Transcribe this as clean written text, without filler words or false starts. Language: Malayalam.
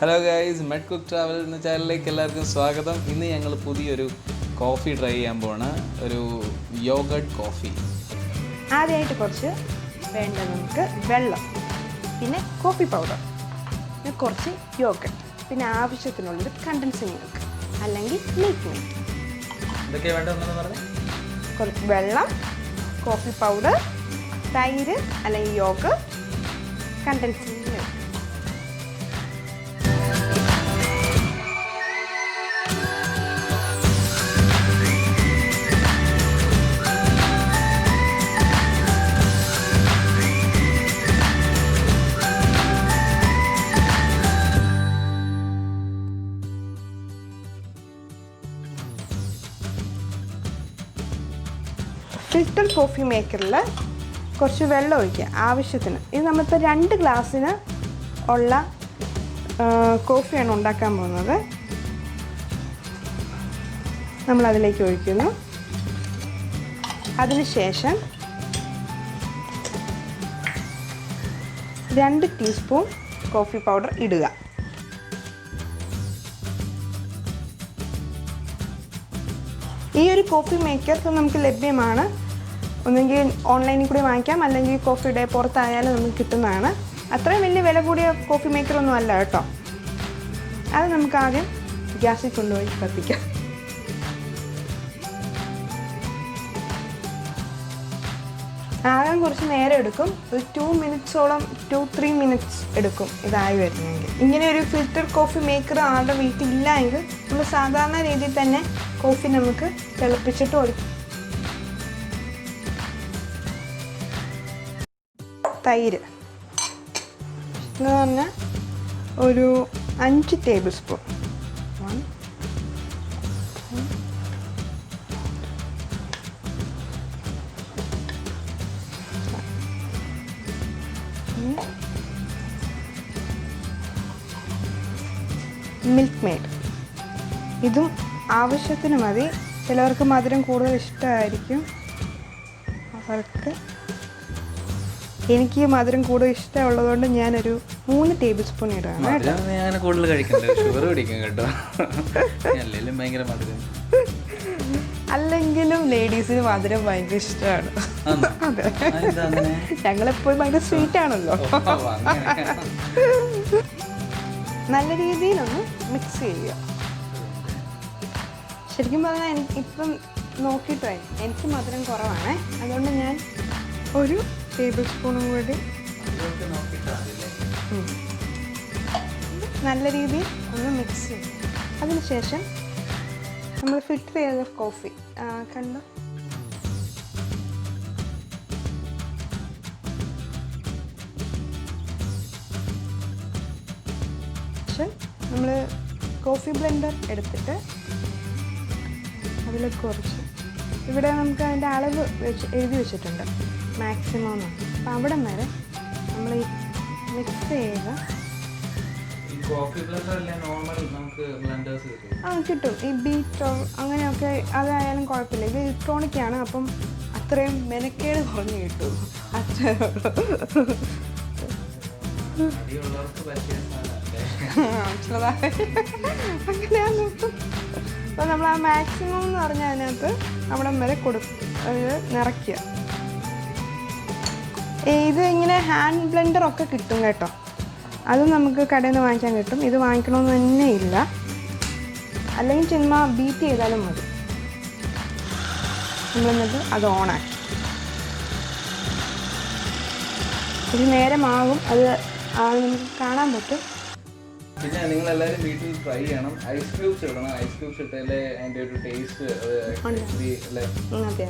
ഹലോ ഗൈസ്, MEDCOOKTRAVEL എന്ന ചാനലിലേക്ക് എല്ലാവർക്കും സ്വാഗതം. ഇന്ന് ഞങ്ങൾ പുതിയൊരു കോഫി ട്രൈ ചെയ്യാൻ പോവാണ്. ഒരു യോഗട്ട് കോഫി. ആദ്യമായിട്ട് കുറച്ച് വേണ്ട നമുക്ക് വെള്ളം, പിന്നെ കോഫി പൗഡർ, പിന്നെ കുറച്ച് യോഗട്ട്, പിന്നെ ആവശ്യത്തിനുള്ളൊരു കണ്ടൻസ്ഡ് മിൽക്ക് അല്ലെങ്കിൽ മിൽക്ക് മെയ്ഡ്. ഇതൊക്കെ വേണ്ടതെന്ന് പറഞ്ഞു. കുറച്ച് വെള്ളം, കോഫി പൗഡർ, തൈര് അല്ലെങ്കിൽ yoghurt, condensed milk. Filter coffee മേക്കറിൽ കുറച്ച് വെള്ളം ഒഴിക്കുക ആവശ്യത്തിന്. ഇത് നമ്മളിപ്പോൾ 2 ഗ്ലാസ്സിന് ഉള്ള കോഫിയാണ് ഉണ്ടാക്കാൻ പോകുന്നത്. നമ്മളതിലേക്ക് ഒഴിക്കുന്നു. അതിനുശേഷം 2 ടീസ്പൂൺ കോഫി പൗഡർ ഇടുക. ഈ ഒരു കോഫി മേക്കർ നമുക്ക് ലഭ്യമാണ്. ഒന്നെങ്കിൽ ഓൺലൈനിൽ കൂടി വാങ്ങിക്കാം, അല്ലെങ്കിൽ കോഫി ഡേ പുറത്തായാലും നമുക്ക് കിട്ടുന്നതാണ്. അത്രയും വലിയ വില കൂടിയ കോഫി മേക്കറൊന്നും അല്ല കേട്ടോ. അത് നമുക്ക് ആദ്യം ഗ്യാസിൽ കൊണ്ടുപോയി കത്തിക്കാം. ആകാൻ കുറച്ച് നേരം എടുക്കും. ഒരു 2-3 മിനിറ്റ്സ് എടുക്കും ഇതായി വരുന്നെങ്കിൽ. ഇങ്ങനെ ഒരു ഫിൽറ്റർ കോഫി മേക്കർ ആളുടെ വീട്ടിലില്ല എങ്കിൽ നമ്മൾ സാധാരണ രീതിയിൽ തന്നെ കോഫി നമുക്ക് തിളപ്പിച്ചിട്ട് ഒഴിക്കും. തൈര് എന്ന് പറഞ്ഞാൽ ഒരു 5 ടേബിൾ സ്പൂൺ. മിൽക്ക് മെയ്ഡ് ഇതും ആവശ്യത്തിന് മതി. ചിലവർക്ക് മധുരം കൂടുതൽ ഇഷ്ടമായിരിക്കും. എനിക്ക് മധുരം കൂടുതൽ ഇഷ്ടമുള്ളതുകൊണ്ട് ഞാനൊരു 3 ടേബിൾ സ്പൂൺ ഇടുകയാണ്. അല്ലെങ്കിലും ലേഡീസിന് മധുരം ഭയങ്കര ഇഷ്ടമാണ്. അതെ, ഞങ്ങളെപ്പോഴും ഭയങ്കര സ്വീറ്റ് ആണല്ലോ. നല്ല രീതിയിലൊന്ന് മിക്സ് ചെയ്യുക. ശരിക്കും പറഞ്ഞാൽ ഇപ്പം നോക്കിയിട്ടേ എനിക്ക് മധുരം കുറവാണ്. അതുകൊണ്ട് ഞാൻ ഒരു ടേബിൾ സ്പൂണും കൂടി നല്ല രീതിയിൽ ഒന്ന് മിക്സ് ചെയ്യും. അതിനുശേഷം നമ്മൾ ഫിൽറ്റർ ചെയ്ത കോഫി കണ്ടോ, നമ്മൾ കോഫി ബ്ലെൻഡർ എടുത്തിട്ട് അതിൽ കുറച്ച്, ഇവിടെ നമുക്ക് അതിൻ്റെ അളവ് എഴുതി വെച്ചിട്ടുണ്ട്, മാക്സിമം എന്നാണ്. അപ്പം അവിടെ വരെ നമ്മൾ ഈ മിക്സ് ചെയ്യുക. കിട്ടും. ഈ ബീറ്റോ അങ്ങനെയൊക്കെ അതായാലും കുഴപ്പമില്ല. ഇത് ഇലക്ട്രോണിക്കാണ്, അപ്പം അത്രയും മെനക്കേട് കുറഞ്ഞ് കിട്ടും. അത്രേ അങ്ങനെയാണ്. അപ്പോൾ നമ്മൾ ആ മാക്സിമം എന്ന് പറഞ്ഞാൽ അതിനകത്ത് അവിടെ വരെ നിറയ്ക്കുക. ഇത് ഇങ്ങനെ ഹാൻഡ് ബ്ലെൻഡറൊക്കെ കിട്ടും കേട്ടോ. അതും നമുക്ക് കടയിൽ നിന്ന് വാങ്ങിക്കാൻ കിട്ടും. ഇത് വാങ്ങിക്കണമെന്ന് തന്നെ ഇല്ല, അല്ലെങ്കിൽ ചുമ്മാ ബീറ്റ് ചെയ്താലും മതി. നമ്മളെന്നിട്ട് അത് ഓണാക്കി ഒരു നേരമാകും. അത് നമുക്ക് കാണാൻ പറ്റും. പിന്നെ നിങ്ങളെല്ലാവരും വീട്ടിൽ ട്രൈ ചെയ്യണം. ഐസ് ക്യൂബ്സ് ഇടണം. ഐസ് ക്യൂബ്സ് ഇട്ടാലേ അതിൻ്റെ ഒരു ടേസ്റ്റ് അതെ.